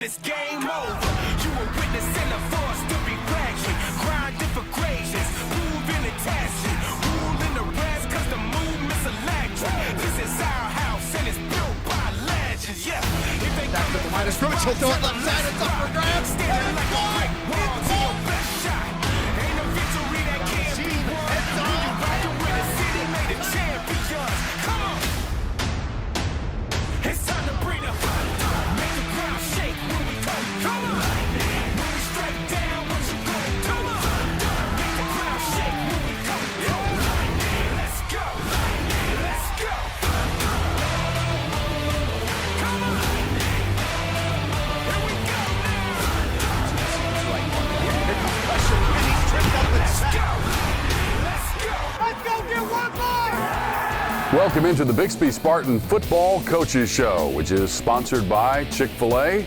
It's game over. You were witnessing a force to be fraction. Grinding for gracious. Moving and tasking. Ruling the rest cause the movement's electric. This is our house and it's built by legends. Yeah. If they back to the line of scrimmage, he'll throw it left side. It's up for grabs. Standing like a brick wall to your best shot. Ain't no victory that can't be won. When you rockin' with the city made of champions. Come on. It's time to bring the thunder. Make the ground shake when we come. Come on. When we strike down, what you go? Come on. Make the ground shake when we come. Let's go. Let's go. Come on. Here we go now. And he's tripped up and Let's sacked. go. Let's go. Let's go get one more. Welcome into the Bixby Spartan Football Coaches Show, which is sponsored by Chick-fil-A.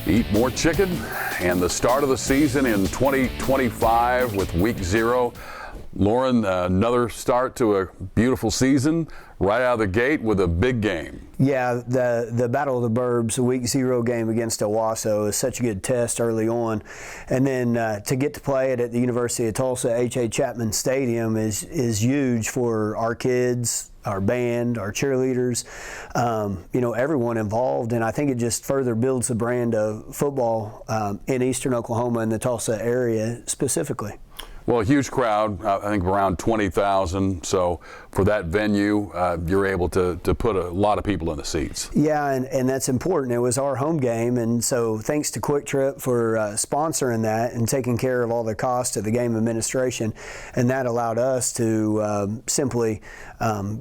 Eat more chicken, and the start of the season in 2025 with week 0. Lauren, another start to a beautiful season, right out of the gate with a big game. Yeah, the Battle of the Burbs, the week 0 game against Owasso is such a good test early on. And then to get to play it at the University of Tulsa H.A. Chapman Stadium is huge for our kids, our band, our cheerleaders, everyone involved. And I think it just further builds the brand of football in Eastern Oklahoma and the Tulsa area specifically. Well, a huge crowd, I think around 20,000. So for that venue, you're able to put a lot of people in the seats. Yeah, and that's important. It was our home game, and so thanks to Quick Trip for sponsoring that and taking care of all the cost of the game administration. And that allowed us to simply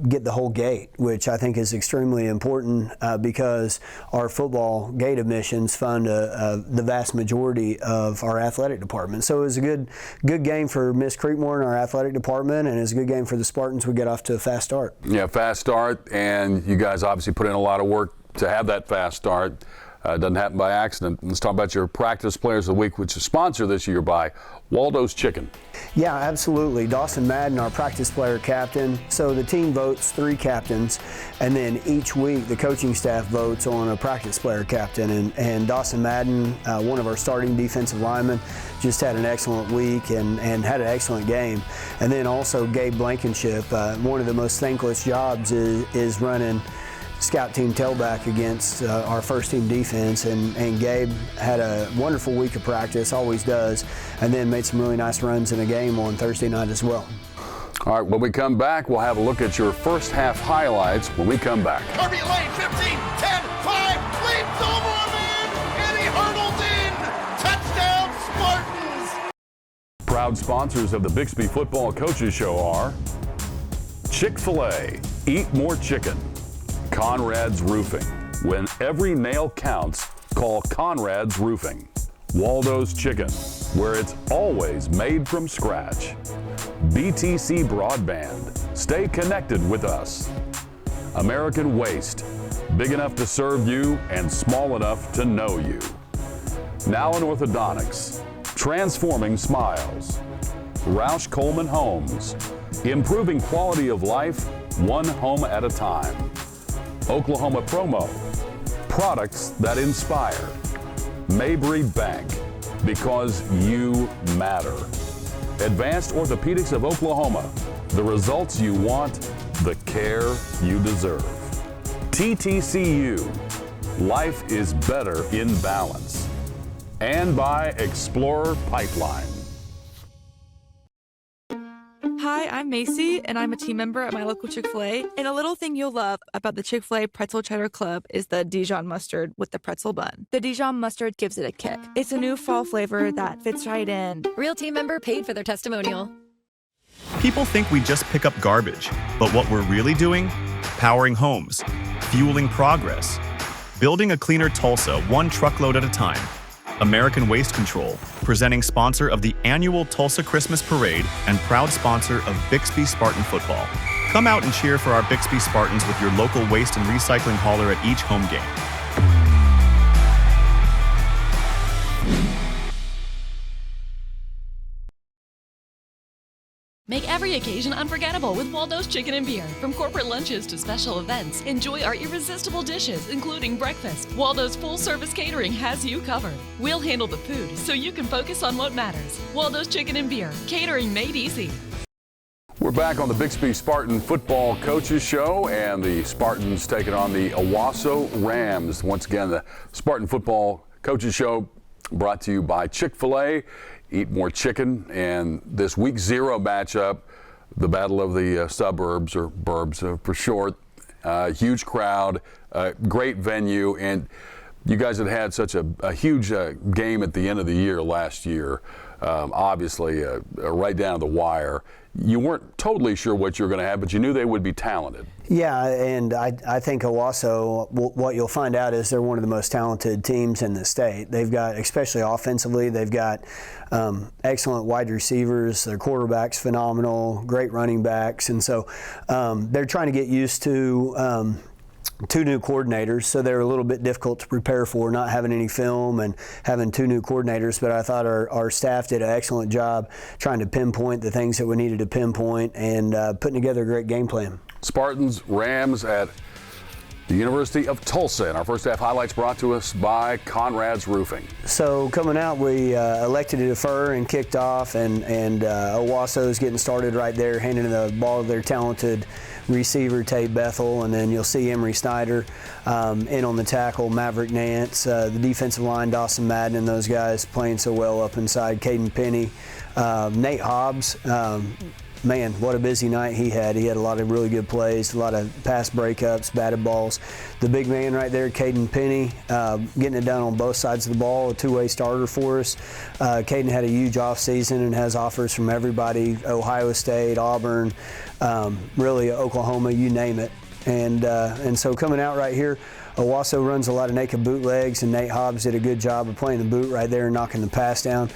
get the whole gate, which I think is extremely important because our football gate admissions fund the vast majority of our athletic department. So it was a good game for Miss Creekmore and our athletic department, and it's a good game for the Spartans. We get off to a fast start. Yeah, fast start, and you guys obviously put in a lot of work to have that fast start. It doesn't happen by accident. Let's talk about your practice players of the week, which is sponsored this year by Waldo's Chicken. Yeah, absolutely. Dawson Madden, our practice player captain. So the team votes 3 captains, and then each week the coaching staff votes on a practice player captain. And Dawson Madden, one of our starting defensive linemen, just had an excellent week and had an excellent game. And then also Gabe Blankenship, one of the most thankless jobs is running scout team tailback against our first team defense, and Gabe had a wonderful week of practice, always does, and then made some really nice runs in a game on Thursday night as well. All right, when we come back, we'll have a look at your first half highlights when we come back. Kirby Lane, 15, 10, 5, leaps over a man, and he hurdles in. Touchdown, Spartans! Proud sponsors of the Bixby Football Coaches Show are Chick-fil-A, Eat More Chicken, Conrad's Roofing. When every nail counts, call Conrad's Roofing. Waldo's Chicken, where it's always made from scratch. BTC Broadband, stay connected with us. American Waste, big enough to serve you and small enough to know you. Now in Orthodontics, transforming smiles. Roush Coleman Homes, improving quality of life one home at a time. Oklahoma Promo, products that inspire. Mabry Bank, because you matter. Advanced Orthopedics of Oklahoma, the results you want, the care you deserve. TTCU, life is better in balance. And by Explorer Pipeline. Hi, I'm Macy, and I'm a team member at my local Chick-fil-A. And a little thing you'll love about the Chick-fil-A Pretzel Cheddar Club is the Dijon mustard with the pretzel bun. The Dijon mustard gives it a kick. It's a new fall flavor that fits right in. Real team member paid for their testimonial. People think we just pick up garbage, but what we're really doing? Powering homes, fueling progress, building a cleaner Tulsa one truckload at a time. American Waste Control, presenting sponsor of the annual Tulsa Christmas Parade and proud sponsor of Bixby Spartan football. Come out and cheer for our Bixby Spartans with your local waste and recycling hauler at each home game. Make Make every occasion unforgettable with Waldo's Chicken and Beer. From corporate lunches to special events, enjoy our irresistible dishes, including breakfast. Waldo's full-service catering has you covered. We'll handle the food so you can focus on what matters. Waldo's Chicken and Beer, catering made easy. We're back on the Bixby Spartan Football Coaches Show, and the Spartans taking on the Owasso Rams. Once again, the Spartan Football Coaches Show brought to you by Chick-fil-A. Eat more chicken, and this week 0 matchup, the Battle of the Suburbs, or Burbs for short. Huge crowd, great venue, and you guys had such a huge game at the end of the year last year. Obviously, right down to the wire. You weren't totally sure what you were going to have, but you knew they would be talented. Yeah, and I think Owasso, what you'll find out is they're one of the most talented teams in the state. They've got, especially offensively, they've got excellent wide receivers. Their quarterback's phenomenal, great running backs, and so they're trying to get used to 2 new coordinators, so they're a little bit difficult to prepare for, not having any film and having 2 new coordinators. But I thought our staff did an excellent job trying to pinpoint the things that we needed to pinpoint and putting together a great game plan. Spartans, Rams at the University of Tulsa. And our first half highlights brought to us by Conrad's Roofing. So coming out, we elected to defer and kicked off, and Owasso's getting started right there, handing the ball to their talented receiver, Tate Bethel, and then you'll see Emory Snyder in on the tackle, Maverick Nance, the defensive line, Dawson Madden, and those guys playing so well up inside, Caden Penny, Nate Hobbs. Man, what a busy night he had. He had a lot of really good plays, a lot of pass breakups, batted balls. The big man right there, Caden Penny, getting it done on both sides of the ball, a 2-way starter for us. Caden had a huge offseason and has offers from everybody, Ohio State, Auburn, really Oklahoma, you name it. And so coming out right here, Owasso runs a lot of naked bootlegs, and Nate Hobbs did a good job of playing the boot right there and knocking the pass down.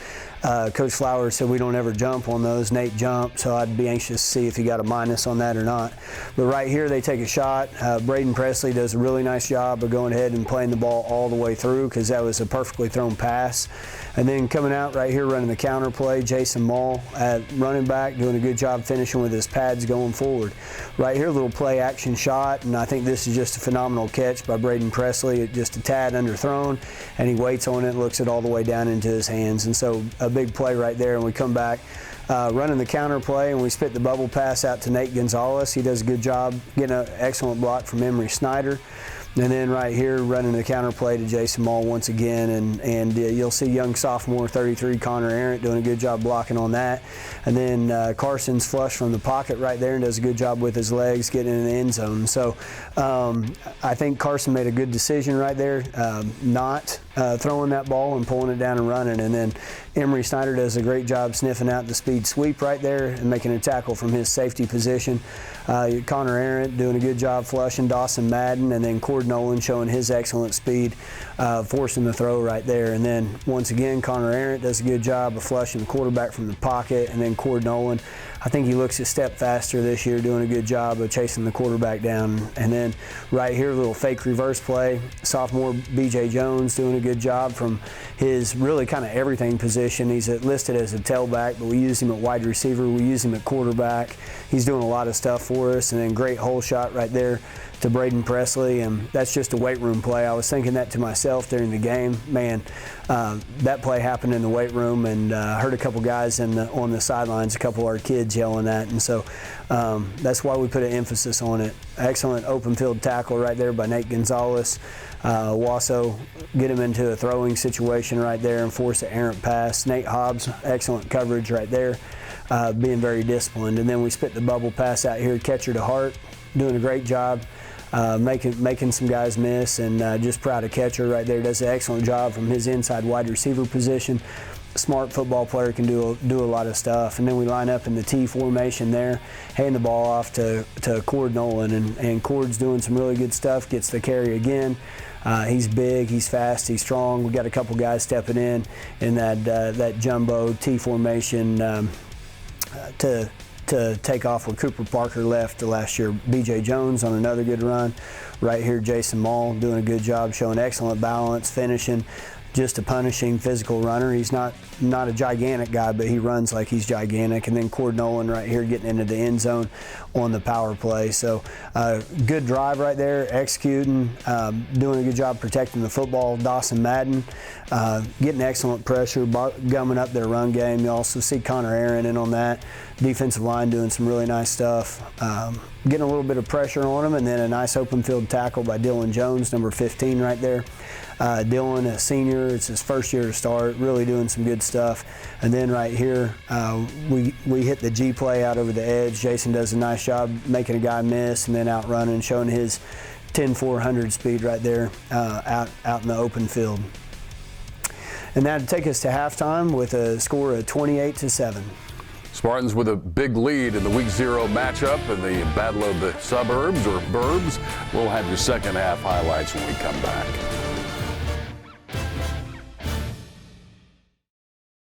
Coach Flowers said we don't ever jump on those. Nate jumped, so I'd be anxious to see if he got a minus on that or not. But right here, they take a shot. Braden Presley does a really nice job of going ahead and playing the ball all the way through, because that was a perfectly thrown pass. And then coming out right here, running the counter play, Jason Mall at running back, doing a good job finishing with his pads going forward. Right here, little play action shot, and I think this is just a phenomenal catch by Braden Presley. Just a tad underthrown, and he waits on it, looks it all the way down into his hands. And so a big play right there, and we come back running the counter play, and we spit the bubble pass out to Nate Gonzalez. He does a good job getting an excellent block from Emory Snyder. And then right here, running the counter play to Jason Mall once again, and you'll see young sophomore 33 Connor Arendt doing a good job blocking on that. And then Carson's flush from the pocket right there and does a good job with his legs getting in the end zone. So I think Carson made a good decision right there, not throwing that ball and pulling it down and running. And then Emory Snyder does a great job sniffing out the speed sweep right there and making a tackle from his safety position. Connor Arendt doing a good job flushing Dawson Madden, and then Cord Nolan showing his excellent speed, forcing the throw right there. And then once again, Connor Arendt does a good job of flushing the quarterback from the pocket, and then Cord Nolan, I think he looks a step faster this year, doing a good job of chasing the quarterback down. And then right here, a little fake reverse play. Sophomore BJ Jones doing a good job from his really kind of everything position. He's listed as a tailback, but we use him at wide receiver. We use him at quarterback. He's doing a lot of stuff for us. And then great hole shot right there to Braden Presley, and that's just a weight room play. I was thinking that to myself during the game. Man, that play happened in the weight room, and I heard a couple guys on the sidelines, a couple of our kids yelling that, and so that's why we put an emphasis on it. Excellent open field tackle right there by Nate Gonzalez. Owasso get him into a throwing situation right there and force an errant pass. Nate Hobbs, excellent coverage right there, being very disciplined. And then we spit the bubble pass out here, catcher to Hart, doing a great job. Making some guys miss, and just proud of catcher right there. Does an excellent job from his inside wide receiver position. Smart football player, can do a lot of stuff. And then we line up in the T formation there, hand the ball off to Cord Nolan, and Cord's doing some really good stuff, gets the carry again. He's big, he's fast, he's strong. We got a couple guys stepping in that jumbo T formation to take off where Cooper Parker left last year. BJ Jones on another good run. Right here, Jason Mall doing a good job, showing excellent balance, finishing. just a punishing physical runner. He's not a gigantic guy, but he runs like he's gigantic. And then Cord Nolan right here getting into the end zone on the power play. So good drive right there, executing, doing a good job protecting the football. Dawson Madden getting excellent pressure, gumming up their run game. You also see Connor Aaron in on that. Defensive line doing some really nice stuff. Getting a little bit of pressure on him, and then a nice open field tackle by Dylan Jones, number 15 right there. Dylan, a senior, it's his first year to start, really doing some good stuff. And then right here, we hit the G play out over the edge. Jason does a nice job making a guy miss and then outrunning, showing his 10-400 speed right there out in the open field. And that'd take us to halftime with a score of 28-7. Spartans with a big lead in the Week 0 matchup in the Battle of the Suburbs or Burbs. We'll have your second half highlights when we come back.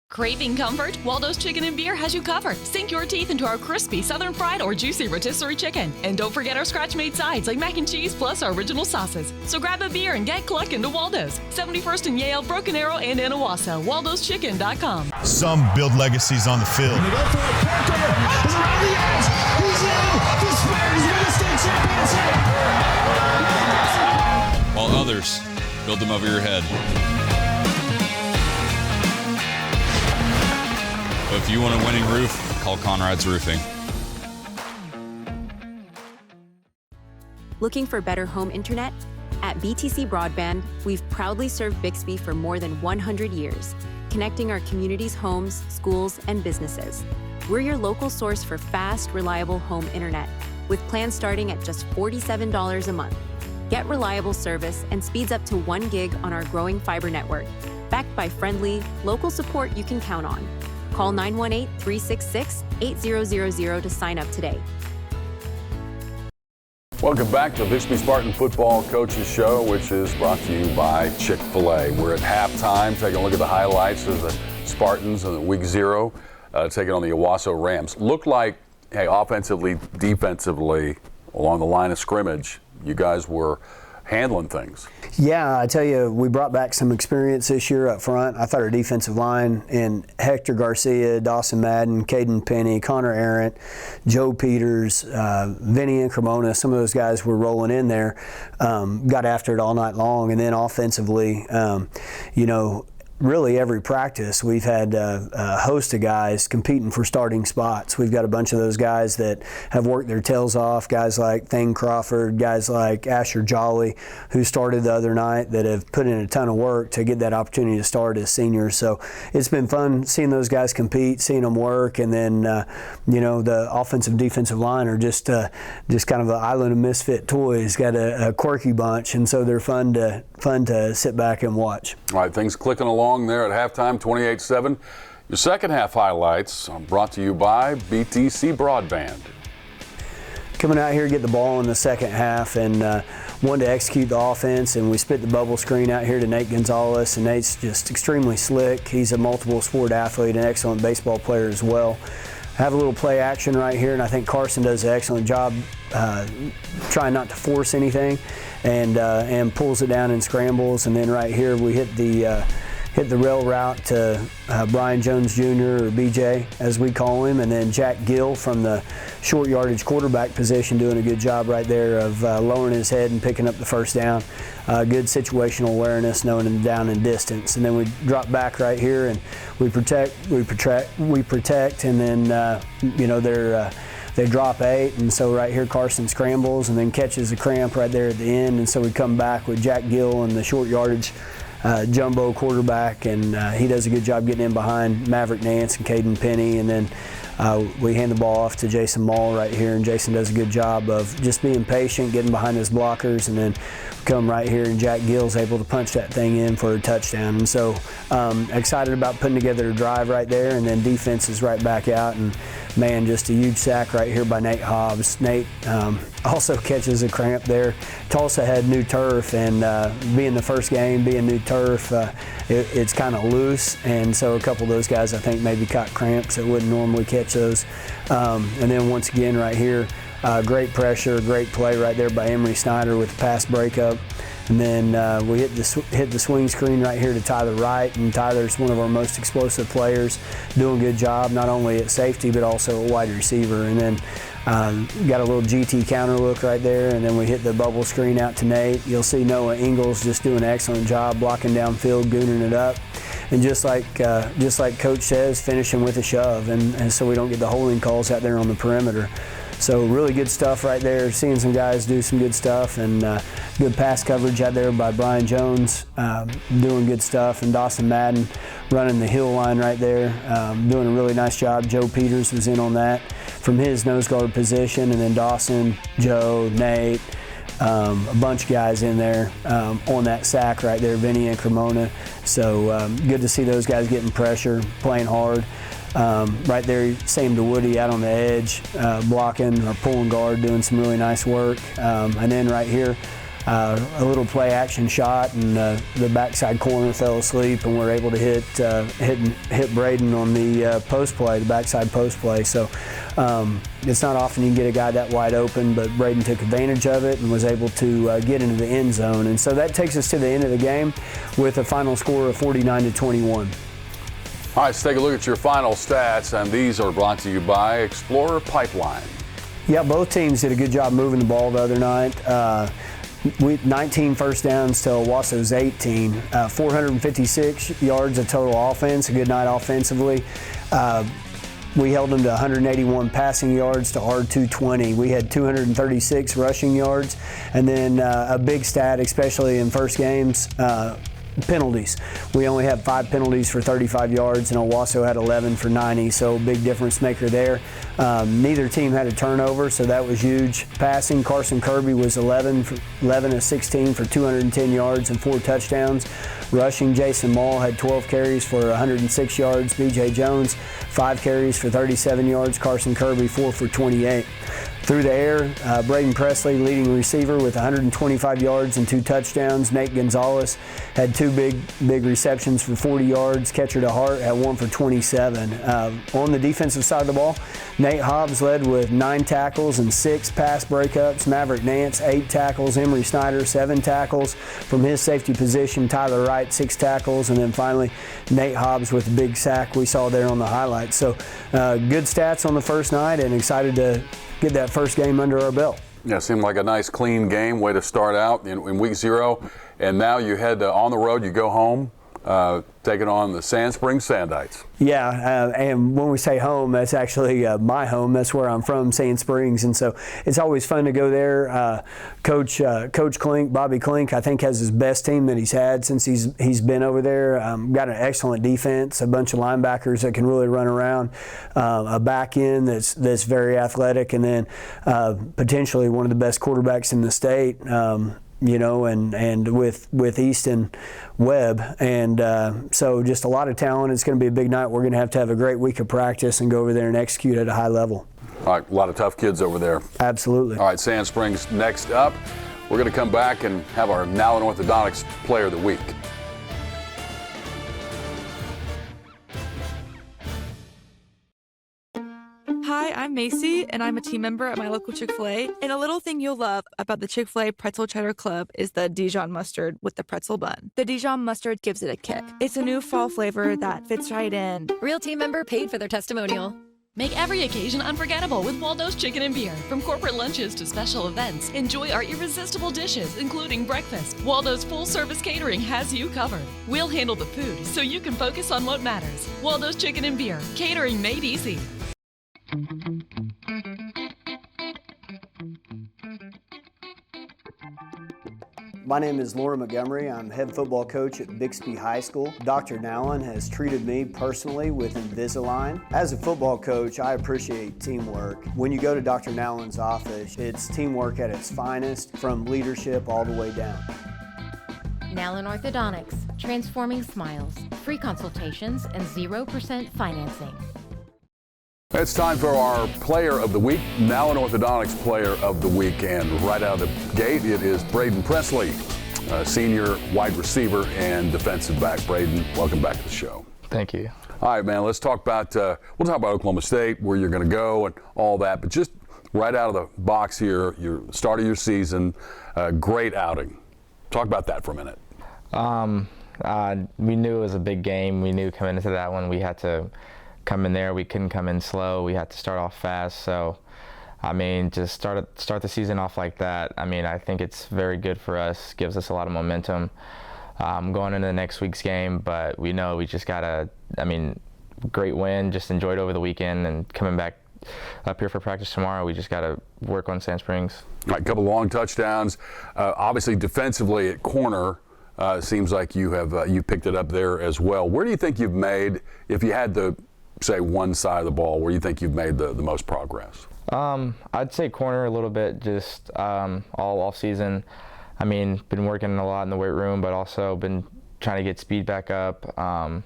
Craving comfort? Waldo's Chicken and Beer has you covered. Sink your teeth into our crispy southern fried or juicy rotisserie chicken. And don't forget our scratch-made sides like mac and cheese plus our original sauces. So grab a beer and get clucking to Waldo's. 71st and Yale, Broken Arrow, and in Owasso. Waldo'sChicken.com. Some build legacies on the field. They go for it. Parker is around the edge. He's in. The Spartans win the state championship. While others build them over your head. But if you want a winning roof, call Conrad's Roofing. Looking for better home internet? At BTC Broadband, we've proudly served Bixby for more than 100 years, connecting our community's homes, schools, and businesses. We're your local source for fast, reliable home internet, with plans starting at just $47 a month. Get reliable service and speeds up to 1 gig on our growing fiber network, backed by friendly, local support you can count on. Call 918-366-8000 to sign up today. Welcome back to Bixby Spartan Football Coaches Show, which is brought to you by Chick-fil-A. We're at halftime, taking a look at the highlights of the Spartans in the Week 0, taking on the Owasso Rams. Looked like, hey, offensively, defensively, along the line of scrimmage, you guys were handling things. Yeah, I tell you, we brought back some experience this year up front. I thought our defensive line and Hector Garcia, Dawson Madden, Caden Penny, Connor Arendt, Joe Peters, Vinny and Cremona, some of those guys were rolling in there, got after it all night long. And then offensively, really every practice we've had a host of guys competing for starting spots. We've got a bunch of those guys that have worked their tails off, guys like Thane Crawford, guys like Asher Jolly, who started the other night, that have put in a ton of work to get that opportunity to start as seniors. So it's been fun seeing those guys compete, seeing them work, and then the offensive defensive line are just kind of an island of misfit toys, got a quirky bunch, and so they're fun to sit back and watch. All right, things clicking along there at halftime, 28-7. Your second half highlights are brought to you by BTC Broadband. Coming out here, get the ball in the second half, and wanted to execute the offense, and we spit the bubble screen out here to Nate Gonzalez, and Nate's just extremely slick. He's a multiple sport athlete, an excellent baseball player as well. Have a little play action right here, and I think Carson does an excellent job trying not to force anything, and pulls it down and scrambles. And then right here we hit the rail route to Brian Jones Jr., or BJ as we call him, and then Jack Gill from the short yardage quarterback position doing a good job right there of lowering his head and picking up the first down. Good situational awareness, knowing him down and distance. And then we drop back right here and we protect, and then they drop 8, and so right here Carson scrambles and then catches a cramp right there at the end, and so we come back with Jack Gill and the short yardage jumbo quarterback, and he does a good job getting in behind Maverick Nance and Caden Penny, and then we hand the ball off to Jason Mall right here, and Jason does a good job of just being patient, getting behind his blockers, and then come right here, and Jack Gill's able to punch that thing in for a touchdown. And so excited about putting together a drive right there, and then defense is right back out, and man, just a huge sack right here by Nate Hobbs. Nate also catches a cramp there. Tulsa had new turf, and being the first game, being new turf, it's kind of loose, and so a couple of those guys I think maybe caught cramps that wouldn't normally catch those. And then once again right here, great pressure, great play right there by Emery Snyder with the pass breakup. And then we hit the swing screen right here to Tyler Wright, and Tyler's one of our most explosive players, doing a good job not only at safety but also at wide receiver. And then got a little GT counter look right there, and then we hit the bubble screen out to Nate. You'll see Noah Ingles just doing an excellent job blocking downfield, gooning it up. And just like Coach says, finishing with a shove, and so we don't get the holding calls out there on the perimeter. So really good stuff right there, seeing some guys do some good stuff, and good pass coverage out there by Brian Jones, doing good stuff, and Dawson Madden running the hill line right there, doing a really nice job. Joe Peters was in on that from his nose guard position, and then Dawson, Joe, Nate, a bunch of guys in there on that sack right there, Vinny and Cremona. So good to see those guys getting pressure, playing hard. Right there, same to Woody out on the edge, blocking or pulling guard, doing some really nice work. And then right here, a little play action shot, and the backside corner fell asleep, and we're able to hit Braden on the post play, the backside post play. So it's not often you can get a guy that wide open, but Braden took advantage of it and was able to get into the end zone. And so that takes us to the end of the game with a final score of 49-21. All right, let's take a look at your final stats, and these are brought to you by Explorer Pipeline. Yeah, both teams did a good job moving the ball the other night. 19 first downs to Owasso's 18, 456 yards of total offense, a good night offensively. We held them to 181 passing yards to our 220. We had 236 rushing yards, and then a big stat, especially in first games, penalties. We only had 5 penalties for 35 yards, and Owasso had 11 for 90, so big difference maker there. Neither team had a turnover, so that was huge. Passing, Carson Kirby was 11 of 16 for 210 yards and 4 touchdowns. Rushing, Jason Mall had 12 carries for 106 yards. BJ Jones, 5 carries for 37 yards. Carson Kirby, 4 for 28. Through the air, Braden Presley, leading receiver with 125 yards and 2 touchdowns. Nate Gonzalez had 2 big receptions for 40 yards. Catcher to Hart had 1 for 27. On the defensive side of the ball, Nate Hobbs led with 9 tackles and 6 pass breakups. Maverick Nance, 8 tackles. Emery Snyder, 7 tackles. From his safety position, Tyler Wright, 6 tackles. And then finally, Nate Hobbs with a big sack we saw there on the highlights. So good stats on the first night, and excited to get that first game under our belt. Yeah, seemed like a nice clean game, way to start out in week 0. And now you head on the road, you go home, taking on the Sand Springs Sandites. Yeah, and when we say home, that's actually my home. That's where I'm from, Sand Springs, and so it's always fun to go there. Coach Klink, Bobby Klink, I think has his best team that he's had since he's been over there. Got an excellent defense, a bunch of linebackers that can really run around, a back end that's very athletic, and then potentially one of the best quarterbacks in the state. And with Easton Webb, and so just a lot of talent. It's going to be a big night. We're going to have a great week of practice and go over there and execute at a high level. All right, a lot of tough kids over there. Absolutely. All right, Sand Springs next up. We're going to come back and have our Nowlin Orthodontics Player of the Week. Hi, I'm Macy, and I'm a team member at my local Chick-fil-A. And a little thing you'll love about the Chick-fil-A Pretzel Cheddar Club is the Dijon mustard with the pretzel bun. The Dijon mustard gives it a kick. It's a new fall flavor that fits right in. Real team member paid for their testimonial. Make every occasion unforgettable with Waldo's Chicken and Beer. From corporate lunches to special events, enjoy our irresistible dishes, including breakfast. Waldo's full-service catering has you covered. We'll handle the food so you can focus on what matters. Waldo's Chicken and Beer, catering made easy. My name is Laura Montgomery. I'm head football coach at Bixby High School. Dr. Nowlin has treated me personally with Invisalign. As a football coach, I appreciate teamwork. When you go to Dr. Nowlin's office, it's teamwork at its finest, from leadership all the way down. Nowlin Orthodontics, transforming smiles, free consultations, and 0% financing. It's time for our Player of the Week, Nowlin Orthodontics Player of the Week. And right out of the gate, it is Braden Presley, senior wide receiver and defensive back. Braden, welcome back to the show. Thank you. All right, man, let's talk about, we'll talk about Oklahoma State, where you're going to go and all that. But just right out of the box here, your start of your season, great outing. Talk about that for a minute. We knew it was a big game. We knew coming into that one we had to come in there. We couldn't come in slow. We had to start off fast. So, I mean, just start the season off like that. I mean, I think it's very good for us. Gives us a lot of momentum going into the next week's game. But we know we just gotta. I mean, great win. Just enjoyed over the weekend and coming back up here for practice tomorrow. We just gotta work on Sand Springs. All right, a couple long touchdowns. Obviously, defensively at corner. Seems like you picked it up there as well. Where do you think you've made, if you had to say one side of the ball, where you think you've made the most progress? I'd say corner a little bit, just all off season. I mean, been working a lot in the weight room, but also been trying to get speed back up, trying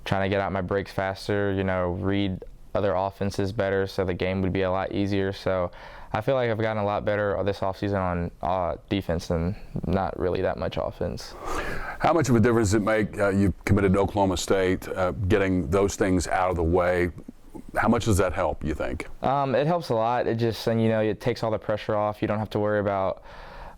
to get out my breaks faster, read other offenses better so the game would be a lot easier. So I feel like I've gotten a lot better this offseason on defense and not really that much offense. How much of a difference does it make, you committed to Oklahoma State, getting those things out of the way? How much does that help, you think? It helps a lot. It just, it takes all the pressure off. You don't have to worry about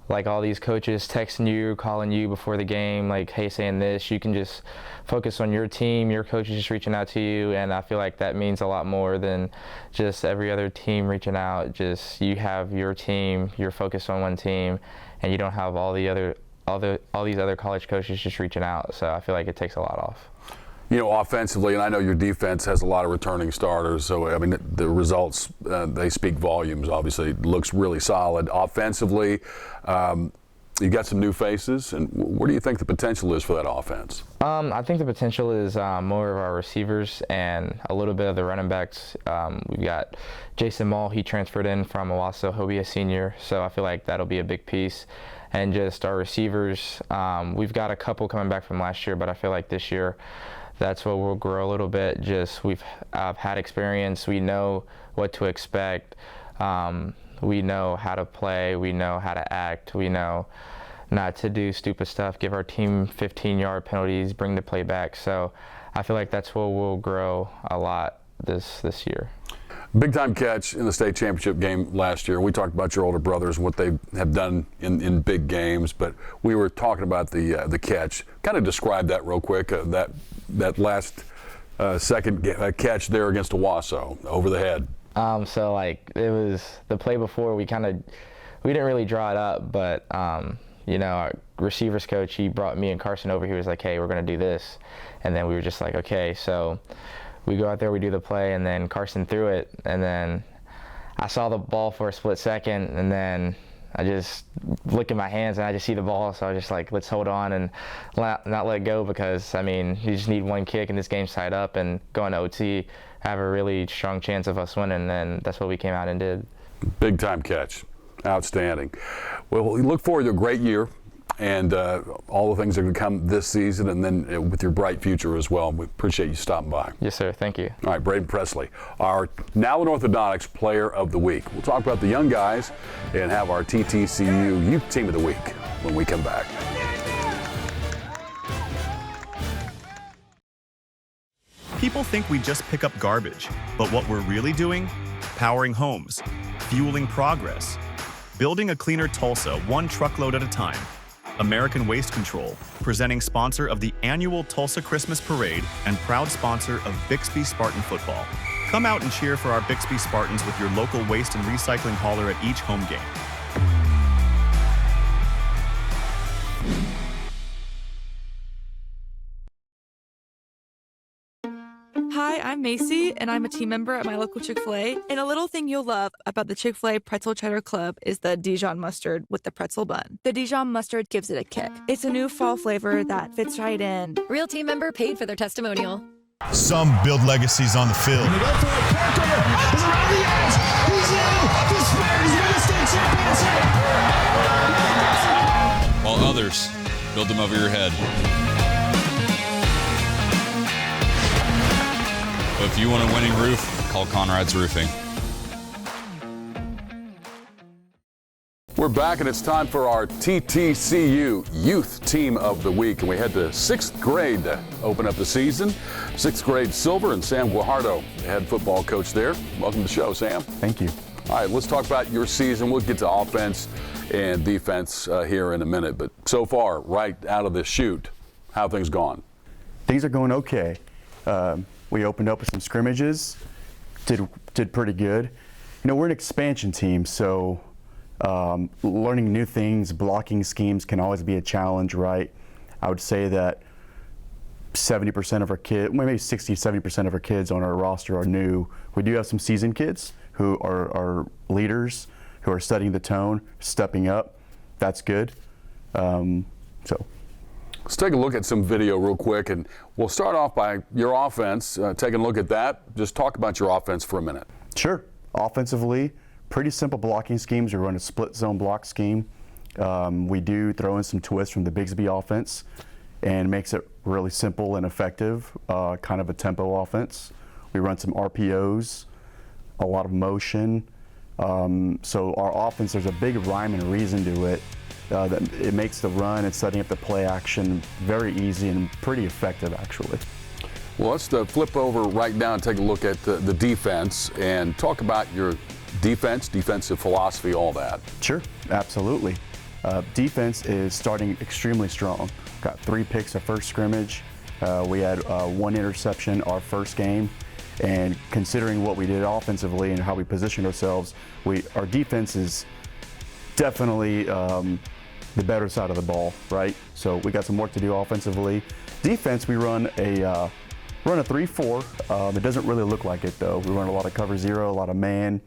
like all these coaches texting you, calling you before the game, like, hey, saying this. You can just focus on your team, your coach is just reaching out to you, and I feel like that means a lot more than just every other team reaching out. Just you have your team, you're focused on one team, and you don't have all these other college coaches just reaching out. So I feel like it takes a lot off. Offensively, and I know your defense has a lot of returning starters, so I mean the results they speak volumes. Obviously, it looks really solid. Offensively, you got some new faces, and where do you think the potential is for that offense? I think the potential is more of our receivers and a little bit of the running backs. We've got Jason Mall. He transferred in from Owasso. He'll be a senior, so I feel like that'll be a big piece. And just our receivers, we've got a couple coming back from last year, but I feel like this year that's what we'll grow a little bit. Just we've had experience. We know what to expect. We know how to play. We know how to act. We know not to do stupid stuff, give our team 15-yard penalties, bring the play back. So I feel like that's where we'll grow a lot this year. Big time catch in the state championship game last year. We talked about your older brothers and what they have done in big games, but we were talking about the catch. Kind of describe that real quick. That last second catch there against Owasso over the head. So like it was the play before. We didn't really draw it up, but our receivers coach, he brought me and Carson over. He was like, "Hey, we're gonna do this," and then we were just like, "Okay." So we go out there, we do the play, and then Carson threw it, and then I saw the ball for a split second, and then I just look at my hands and I just see the ball, so I was just like, let's hold on and not let go, because I mean, you just need one kick and this game's tied up, and going to OT, have a really strong chance of us winning, and that's what we came out and did. Big time catch. Outstanding. Well, we look forward to a great year and all the things that are going to come this season, and then with your bright future as well. We appreciate you stopping by. Yes, sir. Thank you. All right, Braden Presley, our Now in Orthodontics Player of the Week. We'll talk about the young guys and have our TTCU Youth Team of the Week when we come back. People think we just pick up garbage, but what we're really doing? Powering homes, fueling progress, building a cleaner Tulsa one truckload at a time. American Waste Control, presenting sponsor of the annual Tulsa Christmas Parade and proud sponsor of Bixby Spartan football. Come out and cheer for our Bixby Spartans with your local waste and recycling hauler at each home game. Hi, I'm Macy, and I'm a team member at my local Chick-fil-A. And a little thing you'll love about the Chick-fil-A Pretzel Cheddar Club is the Dijon mustard with the pretzel bun. The Dijon mustard gives it a kick. It's a new fall flavor that fits right in. Real team member paid for their testimonial. Some build legacies on the field. While others build them over your head. But if you want a winning roof, call Conrad's Roofing. We're back, and it's time for our TTCU Youth Team of the Week. And we head to 6th grade to open up the season. 6th grade silver, and Sam Guajardo, the head football coach there. Welcome to the show, Sam. Thank you. All right, let's talk about your season. We'll get to offense and defense here in a minute. But so far, right out of the chute, how have things gone? Things are going okay. We opened up with some scrimmages, did pretty good. You know, we're an expansion team, so learning new things, blocking schemes can always be a challenge, right? I would say that 70% of our kids, maybe 60, 70% of our kids on our roster are new. We do have some seasoned kids who are leaders, who are setting the tone, stepping up. That's good. So. Let's take a look at some video real quick, and we'll start off by your offense. Taking a look at that, just talk about your offense for a minute. Sure. Offensively, pretty simple blocking schemes. We run a split zone block scheme. We do throw in some twists from the Bixby offense, and makes it really simple and effective, kind of a tempo offense. We run some RPOs, a lot of motion. So our offense, there's a big rhyme and reason to it. That it makes the run and setting up the play action very easy and pretty effective, actually. Well, let's flip over right now and take a look at the defense and talk about your defensive philosophy, all that. Sure, absolutely. Defense is starting extremely strong. Got 3 picks our first scrimmage. We had 1 interception our first game. And considering what we did offensively and how we positioned ourselves, our defense is definitely the better side of the ball, right? So we got some work to do offensively. Defense, we run a 3-4. It doesn't really look like it though. We run a lot of cover 0, a lot of man.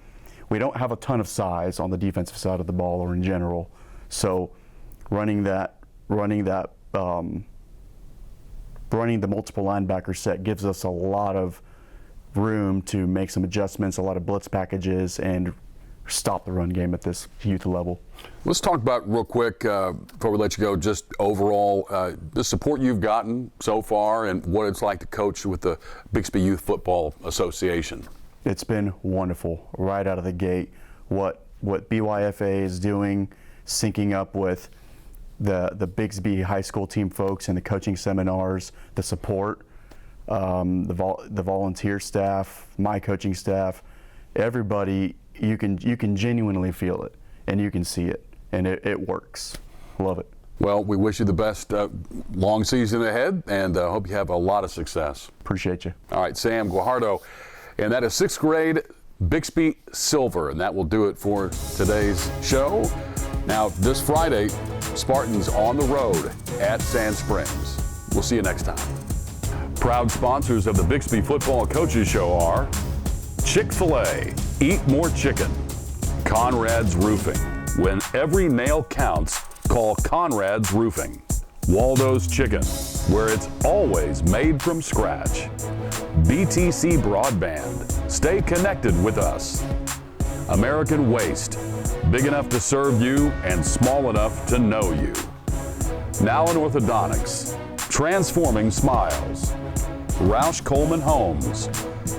We don't have a ton of size on the defensive side of the ball or in general. So running the multiple linebacker set gives us a lot of room to make some adjustments, a lot of blitz packages, and stop the run game at this youth level. Let's talk about real quick before we let you go, just overall the support you've gotten so far and what it's like to coach with the Bixby Youth Football Association. It's been wonderful right out of the gate. What BYFA is doing, syncing up with the Bixby High School team folks and the coaching seminars, the support, the volunteer staff, my coaching staff, everybody. You can genuinely feel it, and you can see it, and it works. Love it. Well, we wish you the best long season ahead, and hope you have a lot of success. Appreciate you. All right, Sam Guajardo, and that is 6th grade Bixby Silver, and that will do it for today's show. Now, this Friday, Spartans on the road at Sand Springs. We'll see you next time. Proud sponsors of the Bixby Football Coaches Show are Chick-fil-A, eat more chicken. Conrad's Roofing, when every nail counts, call Conrad's Roofing. Waldo's Chicken, where it's always made from scratch. BTC Broadband, stay connected with us. American Waste, big enough to serve you and small enough to know you. Nowlin Orthodontics, transforming smiles. Roush Coleman Homes,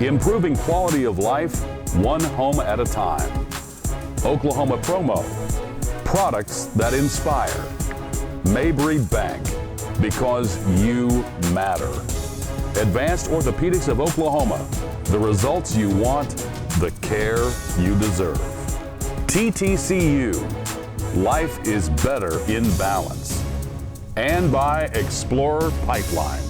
improving quality of life one home at a time. Oklahoma Promo, products that inspire. Mabry Bank, because you matter. Advanced Orthopedics of Oklahoma, the results you want, the care you deserve. TTCU, life is better in balance. And by Explorer Pipeline.